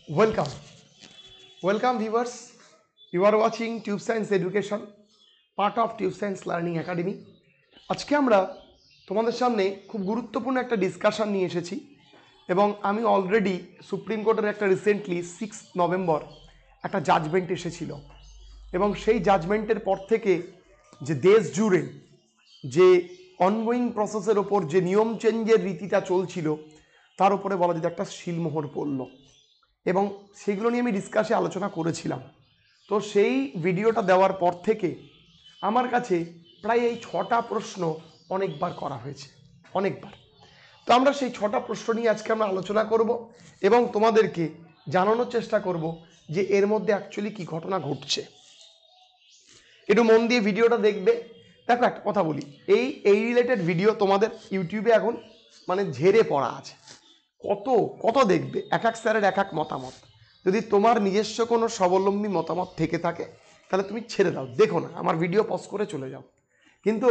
Welcome. Welcome viewers. You are watching Tube Science Education, part of Tube Science Learning Academy. আজকে আমরা তোমাদের সামনে খুব গুরুত্বপূর্ণ একটা ডিসকাশন নিয়ে এসেছি এবং আমি অলরেডি সুপ্রিম কোর্টের একটা রিসেন্টলি 6 নভেম্বর একটা জাজমেন্ট এসেছিল এবং সেই জাজমেন্টের পর থেকে যে দেশ জুড়ে যে অনগোয়িং প্রসেসের ওপর যে নিয়ম চেঞ্জের রীতিটা চলছিল তার উপরে বলা যেতে একটা শিলমোহর পড়ল এবং সেগুলো নিয়ে আমি ডিসকাশে আলোচনা করেছিলাম। তো সেই ভিডিওটা দেওয়ার পর থেকে আমার কাছে প্রায় এই 6টা প্রশ্ন অনেকবার করা হয়েছে, অনেকবার। তো আমরা সেই 6টা প্রশ্ন নিয়ে আজকে আমরা আলোচনা করব এবং তোমাদেরকে জানানোর চেষ্টা করব যে এর মধ্যে অ্যাকচুয়ালি কী ঘটনা ঘটছে। একটু মন দিয়ে ভিডিওটা দেখবে। দেখো একটা কথা বলি, এই রিলেটেড ভিডিও তোমাদের ইউটিউবে এখন মানে ঝেড়ে পড়া আছে, কত কত দেখবে, এক এক স্যারের এক এক মতামত। যদি তোমার নিজস্ব কোনো স্বাবলম্বী মতামত থেকে থাকে তাহলে তুমি ছেড়ে দাও, দেখো না, আমার ভিডিও পজ করে চলে যাও। কিন্তু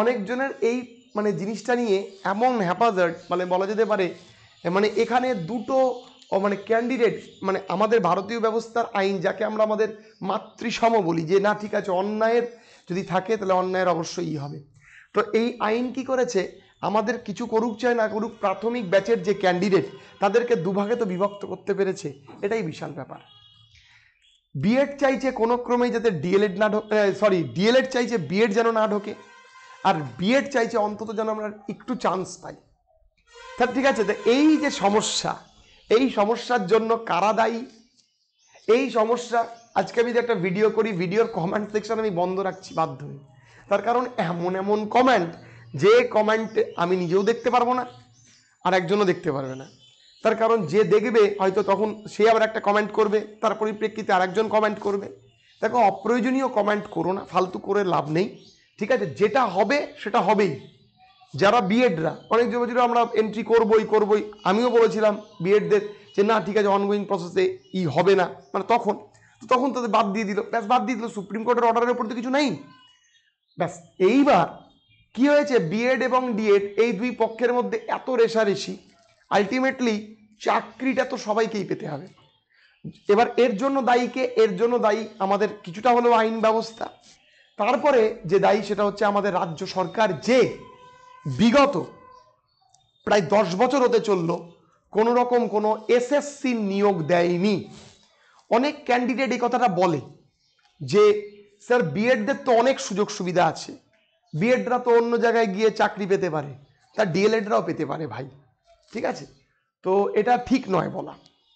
অনেকজনের এই মানে জিনিসটা নিয়ে এমন হ্যাপাজার্ড মানে বলা যেতে পারে, মানে এখানে দুটো মানে ক্যান্ডিডেট, মানে আমাদের ভারতীয় ব্যবস্থার আইন যাকে আমরা আমাদের মাতৃসম বলি, যে না ঠিক আছে অন্যায়ের যদি থাকে তাহলে অন্যায়ের অবশ্যই হবে। তো এই আইন কি করেছে, আমাদের কিছু করুক চাই না করুক প্রাথমিক ব্যাচের যে ক্যান্ডিডেট তাদেরকে দুভাগে তো বিভক্ত করতে পেরেছে, এটাই বিশাল ব্যাপার। বিএড চাইছে কোনো ক্রমেই যাতে ডিএলএড না ঢোকে, ডিএলএড চাইছে বিএড যেন না ঢোকে, আর বিএড চাইছে অন্তত যেন আমরা একটু চান্স পাই। তা ঠিক আছে, তো এই যে সমস্যা, এই সমস্যার জন্য কারা দায়ী, এই সমস্যা আজকে আমি যে একটা ভিডিও করি, ভিডিওর কমেন্ট সেকশন আমি বন্ধ রাখছি বাধ্য হয়ে। তার কারণ এমন এমন কমেন্ট, যে কমেন্ট আমি নিজেও দেখতে পারবো না আর একজনও দেখতে পারবে না। তার কারণ যে দেখবে হয়তো তখন সে আবার একটা কমেন্ট করবে, তার পরিপ্রেক্ষিতে আরেকজন কমেন্ট করবে। দেখো, অপ্রয়োজনীয় কমেন্ট করো না, ফালতু করে লাভ নেই, ঠিক আছে? যেটা হবে সেটা হবেই। যারা বিএডরা অনেক বছর আমরা এন্ট্রি করবই, আমিও বলেছিলাম বিএডদের যে না ঠিক আছে অনগোয়িং প্রসেসে হবে না, মানে তখন তাদের বাদ দিয়ে দিল, ব্যাস বাদ দিয়ে দিল, সুপ্রিম কোর্টের অর্ডারের উপর তো কিছু নেই, ব্যাস। এইবার কি হয়েছে, বিএড এবং ডিএড এই দুই পক্ষের মধ্যে এত রেষারেষি, আলটিমেটলি চাকরিটা তো সবাইকেই পেতে হবে। এবার এর জন্য দায়ী কে? এর জন্য দায়ী আমাদের কিছুটা হলেও আইন ব্যবস্থা, তারপরে যে দায়ী সেটা হচ্ছে আমাদের রাজ্য সরকার, যে বিগত প্রায় 10 বছর হতে চলল কোনো রকম কোনো এসএসসি নিয়োগ দেয়নি। অনেক ক্যান্ডিডেট এই কথাটা বলে যে স্যার বিএডদের তো অনেক সুযোগ সুবিধা আছে, বিএডরা তো অন্য জায়গায় গিয়ে চাকরি পেতে পারে, তার ডিএলএডরাও পেতে পারে ভাই, ঠিক আছে? তো এটা ঠিক নয় বলা,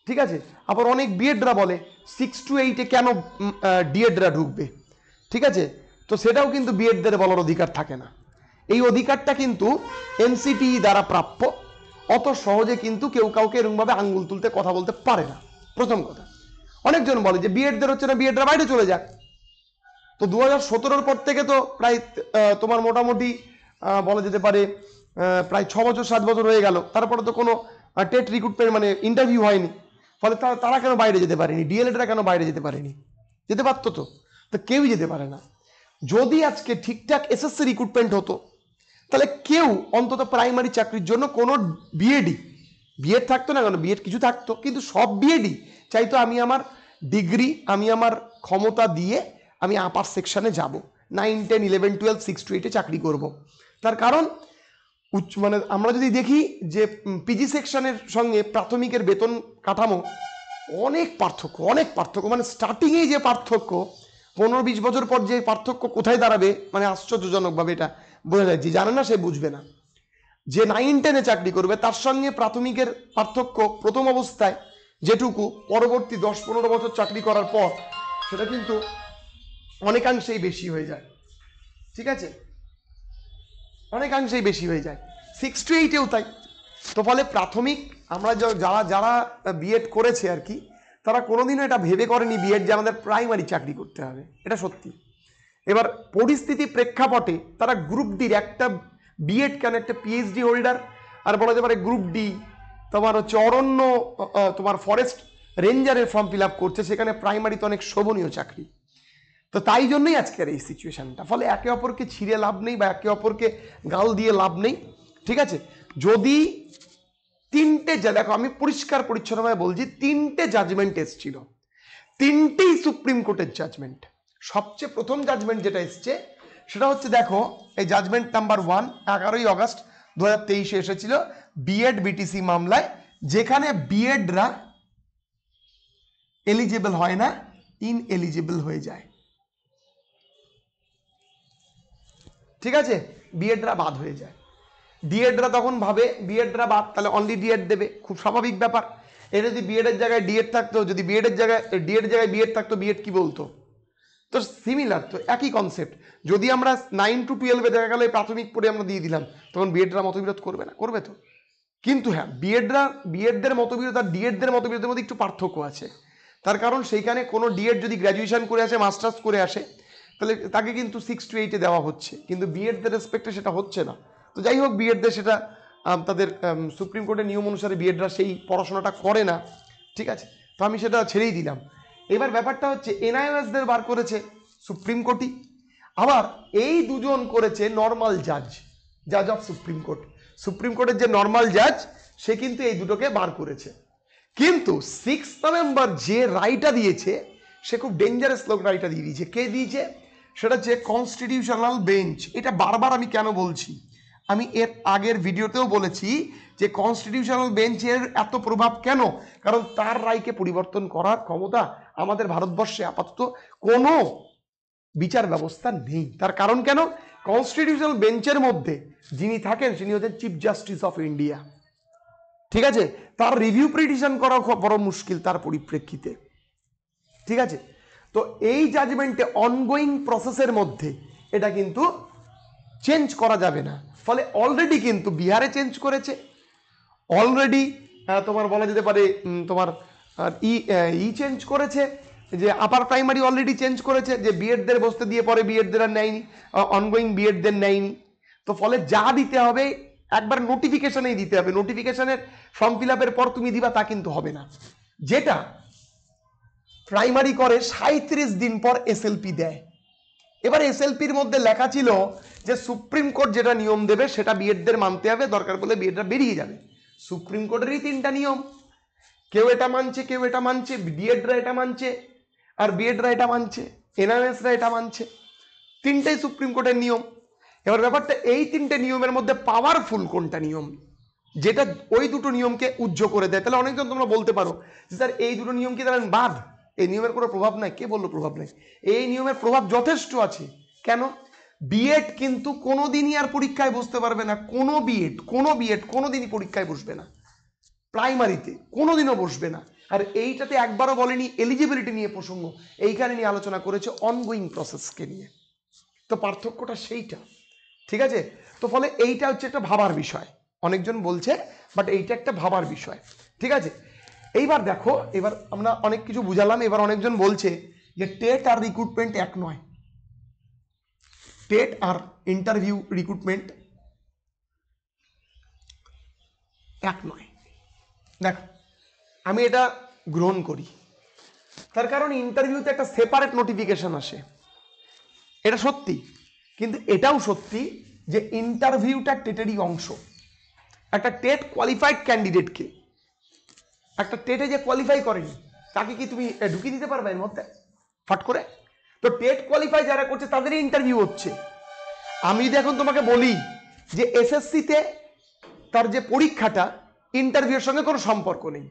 ঠিক আছে? আবার অনেক বিএডরা বলে 6 to 8 কেন ডিএডরা ঢুকবে, ঠিক আছে? তো সেটাও কিন্তু বিএডদের বলার অধিকার থাকে না। এই অধিকারটা কিন্তু এনসিটি দ্বারা প্রাপ্য, অত সহজে কিন্তু কেউ কাউকে এরকমভাবে আঙ্গুল তুলতে কথা বলতে পারে না। প্রথম কথা, অনেকজন বলে যে বিএডদের হচ্ছে না, বিএডরা বাইরে চলে যাক। তো 2017 পর থেকে তো প্রায় তোমার মোটামুটি বলা যেতে পারে প্রায় 6 বছর 7 বছর হয়ে গেল, তারপরে তো কোনো টেট রিক্রুটমেন্ট মানে ইন্টারভিউ হয়নি, ফলে তারা কেন বাইরে যেতে পারেনি, ডিএলএডরা কেন বাইরে যেতে পারেনি? যেতে পারতো তো, তো কেউই যেতে পারে না। যদি আজকে ঠিকঠাক এসএসসি রিক্রুটমেন্ট হতো তাহলে কেউ অন্তত প্রাইমারি চাকরির জন্য কোনো বিএড থাকতো না, কেন বিএড কিছু থাকতো, কিন্তু সব বিএডই চাইতো আমি আমার ডিগ্রি, আমি আমার ক্ষমতা দিয়ে আমি আপার সেকশনে যাব, 9, 10, 11, 12, 6 to 8 চাকরি করব। তার কারণ মানে আমরা যদি দেখি যে পিজি সেকশনের সঙ্গে প্রাথমিকের বেতন কাঠামো অনেক পার্থক্য, মানে স্টার্টিংয়েই যে পার্থক্য, 15-20 বছর পর যে পার্থক্য কোথায় দাঁড়াবে মানে আশ্চর্যজনকভাবে এটা বোঝা যায়। যে জানে না সে বুঝবে না। যে 9, 10 চাকরি করবে তার সঙ্গে প্রাথমিকের পার্থক্য প্রথম অবস্থায় যেটুকু, পরবর্তী 10-15 বছর চাকরি করার পর সেটা কিন্তু অনেকাংশেই বেশি হয়ে যায়, ঠিক আছে? অনেকাংশেই বেশি হয়ে যায়, 6 to 8 তাই। তো ফলে প্রাথমিক আমরা যারা বিএড করেছে আর কি, তারা কোনোদিনও এটা ভেবে করেনি বিএড যে আমাদের প্রাইমারি চাকরি করতে হবে, এটা সত্যি। এবার পরিস্থিতি প্রেক্ষাপটে তারা গ্রুপ ডির, একটা বিএড কেন, একটা পিএইচডি হোল্ডার, আর বলা যেতে পারে গ্রুপ ডি তোমার হচ্ছে অরণ্য, তোমার ফরেস্ট রেঞ্জারের ফর্ম ফিল আপ করছে, সেখানে প্রাইমারিতে অনেক শোভনীয় চাকরি। তো তাই জন্যই আজকের এই সিচুয়েশনটা। ফলে একে অপরকে ছিঁড়ে লাভ নেই বা একে অপরকে গাল দিয়ে লাভ নেই, ঠিক আছে? যদি 3টে দেখো আমি পরিষ্কার পরিচ্ছন্নভাবে বলছি, 3টে জাজমেন্ট এসেছিল, 3টেই সুপ্রিম কোর্টের জাজমেন্ট। সবচেয়ে প্রথম জাজমেন্ট যেটা এসছে সেটা হচ্ছে, দেখো এই জাজমেন্ট নাম্বার 1 11ই আগস্ট 2023 এসেছিল বিএড বিটিসি মামলায়, যেখানে বিএডরা এলিজিবল হয় না, ইনএলিজিবল হয়ে যায়। ঠিক আছে, বিএডরা বাদ হয়ে যায়। ডিএডরা তখন ভাবে বিএডরা বাদ, তাহলে অনলি ডিএড দেবে, খুব স্বাভাবিক ব্যাপার। এর যদি বিএডের জায়গায় ডিএড থাকতো, যদি বিএডের জায়গায় ডিএড জায়গায় বিএড থাকতো, বিএড কি বলতো? তো সিমিলার, তো একই কনসেপ্ট। যদি আমরা 9 to 12 দেখা গেল প্রাথমিক পড়ে আমরা দিয়ে দিলাম, তখন বিএডরা মতবিরোধ করবে না? করবে তো। কিন্তু হ্যাঁ, বিএডদের মতবিরোধ আর ডিএডদের মতবিরোধের মধ্যে একটু পার্থক্য আছে। তার কারণ সেইখানে কোনো ডিএড যদি গ্র্যাজুয়েশন করে আসে, মাস্টার্স করে আসে, তাহলে তাকে কিন্তু 6 to 8 দেওয়া হচ্ছে, কিন্তু বিএডদের রেসপেক্টে সেটা হচ্ছে না। তো যাই হোক, বিএডদের সেটা তাদের সুপ্রিম কোর্টের নিয়ম অনুসারে বিএডরা সেই পড়াশোনাটা করে না, ঠিক আছে, তো আমি সেটা ছেড়েই দিলাম। এবার ব্যাপারটা হচ্ছে এনআইওএসদের বার করেছে সুপ্রিম কোর্টই, আবার এই দুজন করেছে নর্মাল জাজ অফ সুপ্রিম কোর্ট। সুপ্রিম কোর্টের যে নর্মাল জাজ, সে কিন্তু এই দুটোকে বার করেছে। কিন্তু 6 নভেম্বর যে রায়টা দিয়েছে, সে খুব ডেঞ্জারাস লোক রায়টা দিয়ে দিয়েছে। কে দিয়েছে? সেটা হচ্ছে কনস্টিটিউশনাল বেঞ্চ। এটা বারবার আমি কেন বলছি, আমি এর আগের ভিডিওতেও বলেছি যে কনস্টিটিউশনাল বেঞ্চের এত প্রভাব কেন, কারণ তার রায়কে পরিবর্তন করার ক্ষমতা আমাদের ভারতবর্ষে আপাতত কোনো বিচার ব্যবস্থা নেই। তার কারণ কেন? কনস্টিটিউশনাল বেঞ্চের মধ্যে যিনি থাকেন, তিনি হচ্ছেন চিফ জাস্টিস অফ ইন্ডিয়া। ঠিক আছে, তার রিভিউ পিটিশন করা বড় মুশকিল তার পরিপ্রেক্ষিতে। ঠিক আছে, তো এই জাজমেন্টে অনগোয়িং প্রসেসের মধ্যে এটা কিন্তু চেঞ্জ করা যাবে না। ফলে অলরেডি কিন্তু বিহারে চেঞ্জ করেছে, অলরেডি তোমার বলা যেতে পারে তোমার চেঞ্জ করেছে, যে আপার প্রাইমারি অলরেডি চেঞ্জ করেছে, যে বিএডদের বসতে দিয়ে পরে বিএডদের আর নেয়নি, অনগোয়িং বিএডদের নেয়নি। তো ফলে যা দিতে হবে একবার নোটিফিকেশনেই দিতে হবে, নোটিফিকেশনের ফর্ম ফিল আপের পর তুমি দিবা তা কিন্তু হবে না। যেটা প্রাইমারি করে 37 দিন পর এসএলপি দেয়। এবার এসএলপির মধ্যে লেখা ছিল যে সুপ্রিম কোর্ট যেটা নিয়ম দেবে সেটা বিএডদের মানতে হবে, দরকার পড়লে বিএডরা বেরিয়ে যাবে। সুপ্রিম কোর্টেরই 3টা নিয়ম, কেউ এটা মানছে, কেউ এটা মানছে, ডিএডরা এটা মানছে, আর বিএডরা এটা মানছে, এনআরএসরা এটা মানছে। 3টাই সুপ্রিম কোর্টের নিয়ম। এবার ব্যাপারটা, এই 3টে নিয়মের মধ্যে পাওয়ারফুল কোনটা নিয়ম, যেটা ওই দুটো নিয়মকে উজ্জ্ব করে দেয়? তাহলে অনেকজন তোমরা বলতে পারো যে স্যার এই দুটো নিয়ম কি তাহলে বাদ, এই নিয়মের কোনো প্রভাব নাই? কে বললো প্রভাব নেই? এই নিয়মের প্রভাব যথেষ্ট আছে। কেন? বিএড কিন্তু কোনোদিনই আর পরীক্ষায় বসতে পারবে না, কোনো বিএড কোনোদিনই পরীক্ষায় বসবে না, প্রাইমারিতে কোনোদিনও বসবে না। আর এইটাতে একবারও বলেনি এলিজিবিলিটি নিয়ে প্রসঙ্গ, এইখানে নিয়ে আলোচনা করেছে অনগোয়িং প্রসেসকে নিয়ে। তো পার্থক্যটা সেইটা। ঠিক আছে, তো ফলে এইটা হচ্ছে একটা ভাবার বিষয়, অনেকজন বলছে, বাট এইটা একটা ভাবার বিষয়। ঠিক আছে, এইবার দেখো, এবার আমরা অনেক কিছু বুঝালাম। এবার অনেকজন বলছে যে টেট আর রিক্রুটমেন্ট এক নয়, টেট আর ইন্টারভিউ রিক্রুটমেন্ট এক নয়। দেখো, আমি এটা গ্রহণ করি, তার কারণ ইন্টারভিউতে একটা সেপারেট নোটিফিকেশন আসে, এটা সত্যি। কিন্তু এটাও সত্যি যে ইন্টারভিউটা টেটেরই অংশ। একটা টেট কোয়ালিফাইড ক্যান্ডিডেটকে, একটা টেটে যে কোয়ালিফাই করেনি, তাকে কি তুমি ঢুকিয়ে দিতে পারবে এর মধ্যে ফাট করে? তো টেট কোয়ালিফাই যারা করছে তাদেরই ইন্টারভিউ হচ্ছে। আমি যদি এখন তোমাকে বলি যে এসএসসিতে তার যে পরীক্ষাটা, ইন্টারভিউর সঙ্গে কোনো সম্পর্ক নেই,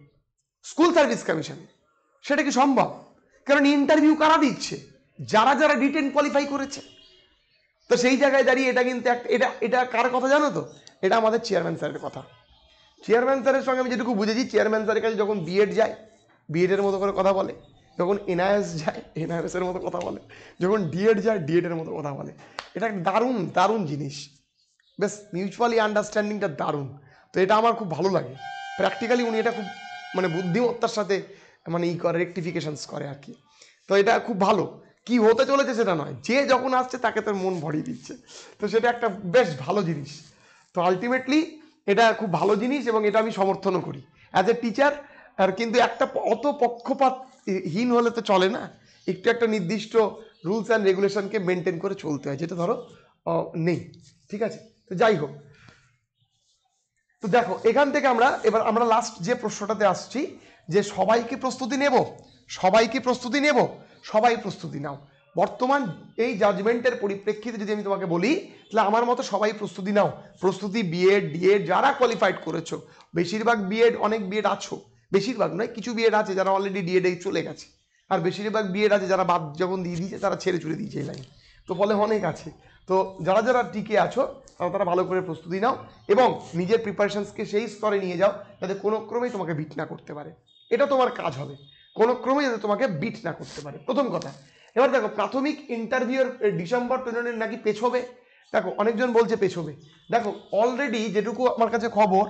স্কুল সার্ভিস কমিশন, সেটা কি সম্ভব? কারণ ইন্টারভিউ কারা দিচ্ছে? যারা যারা রিটেন কোয়ালিফাই করেছে। তো সেই জায়গায় দাঁড়িয়ে এটা কিন্তু এটা এটা কার কথা জানো তো? এটা আমাদের চেয়ারম্যান স্যারের কথা। চেয়ারম্যান স্যারের সঙ্গে আমি যেটুকু বুঝেছি, চেয়ারম্যান স্যারের কাছে যখন বিএড যায়, বিএডের মতো করে কথা বলে, যখন এনআইএস যায় এনআইএসের মতো কথা বলে, যখন ডিএড যায় ডিএডের মতো কথা বলে। এটা একটা দারুণ দারুণ জিনিস, বেশ মিউচুয়ালি আন্ডারস্ট্যান্ডিংটা দারুণ। তো এটা আমার খুব ভালো লাগে। প্র্যাকটিক্যালি উনি এটা খুব মানে বুদ্ধিমত্তার সাথে মানে করে, রেকটিফিকেশনস করে আর কি। তো এটা খুব ভালো। কি হতে চলেছে সেটা নয়, যে যখন আসছে তাকে তার মন ভরিয়ে দিচ্ছে, তো সেটা একটা বেশ ভালো জিনিস। তো আলটিমেটলি এটা খুব ভালো জিনিস এবং এটা আমি সমর্থনও করি অ্যাজ এ টিচার। আর কিন্তু একটা অত পক্ষপাতহীন হলে তো চলে না, একটু একটা নির্দিষ্ট রুলস অ্যান্ড রেগুলেশনকে মেনটেন করে চলতে হয়, যেটা ধরো নেই। ঠিক আছে, তো যাই হোক, তো দেখো এখান থেকে আমরা লাস্ট যে প্রশ্নটাতে আসছি যে সবাই কি প্রস্তুতি নেব, সবাই প্রস্তুতি নাও। বর্তমান এই জাজমেন্টের পরিপ্রেক্ষিতে যদি আমি তোমাকে বলি, তাহলে আমার মতো সবাই প্রস্তুতি নাও। প্রস্তুতি বিএড ডিএড যারা কোয়ালিফাইড করেছো, বেশিরভাগ বিএড, অনেক বিএড আছো, বেশিরভাগ নয়, কিছু বিএড আছে যারা অলরেডি ডিএড চলে গেছে, আর বেশিরভাগ বিএড আছে যারা বাদ যখন দিয়ে দিয়েছে তারা ছেড়ে চলে দিয়েছে এই লাইন। তো ফলে অনেক আছে। তো যারা যারা টিকে আছো তারা ভালো করে প্রস্তুতি নাও এবং নিজের প্রিপারেশনসকে সেই স্তরে নিয়ে যাও যাতে কোনো ক্রমেই তোমাকে বিট না করতে পারে। এটা তোমার কাজ হবে, কোনো ক্রমেই যাতে তোমাকে বিট না করতে পারে, প্রথম কথা। এবার দেখো প্রাথমিক ইন্টারভিউর ডিসেম্বর 29 নাকি পেছবে। দেখো অনেকজন বলছে পেছবে। দেখো অলরেডি যেটুকু আমার কাছে খবর,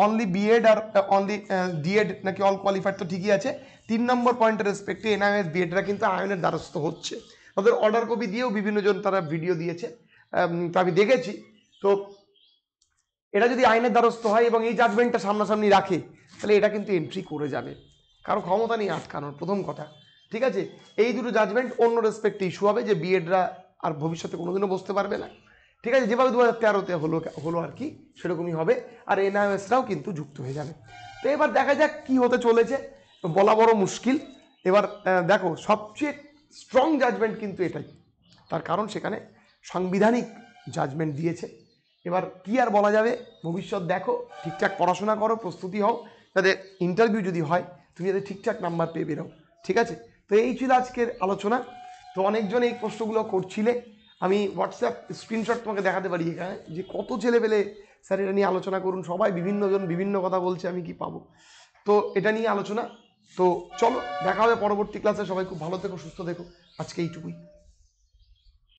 অনলি বিএড আর অনলি ডিএড নাকি অল কোয়ালিফাইড তো ঠিকই আছে। 3 নম্বর পয়েন্টের রেসপেক্টে এনআইএস বিএডরা কিন্তু আয়নের দ্বারস্থ হচ্ছে। তাদের অর্ডার কপি দিয়েও বিভিন্ন জন তারা ভিডিও দিয়েছে, তা আমি দেখেছি। তো এটা যদি আইনের দ্বারস্থ হয় এবং এই জাজমেন্টটা সামনাসামনি রাখে, তাহলে এটা কিন্তু এন্ট্রি করে যাবে, কারো ক্ষমতা নেই আটকানোর, প্রথম কথা। ঠিক আছে, এই দুটো জাজমেন্ট অন্য রেসপেক্টে ইস্যু হবে যে বিএডরা আর ভবিষ্যতে কোনোদিনও বসতে পারবে না। ঠিক আছে, যেভাবে 2013-তে হলো আর কি, সেরকমই হবে। আর এনআইএসরাও কিন্তু যুক্ত হয়ে যাবে। তো এবার দেখা যাক কি হতে চলেছে, বলা বড় মুশকিল। এবার দেখো সবচেয়ে স্ট্রং জাজমেন্ট কিন্তু এটাই, তার কারণ সেখানে সাংবিধানিক জাজমেন্ট দিয়েছে। এবার কি আর বলা যাবে, ভবিষ্যৎ দেখো, ঠিকঠাক পড়াশোনা করো, প্রস্তুতি হও, যাতে ইন্টারভিউ যদি হয় তুমি যাতে ঠিকঠাক নাম্বার পেয়ে বেরো। ঠিক আছে, তো এই ছিল আজকের আলোচনা। তো অনেকজন এই প্রশ্নগুলো করছিলে, আমি হোয়াটসঅ্যাপ স্ক্রিনশট তোমাকে দেখাতে পারি এখানে, যে কত ছেলেপেলে স্যার এটা নিয়ে আলোচনা করুন, সবাই বিভিন্নজন বিভিন্ন কথা বলছে, আমি কি পাবো। তো এটা নিয়ে আলোচনা। তো চলো দেখা হবে পরবর্তী ক্লাসে, সবাই খুব ভালো থেকো, সুস্থ থেকো, আজকে এইটুকুই।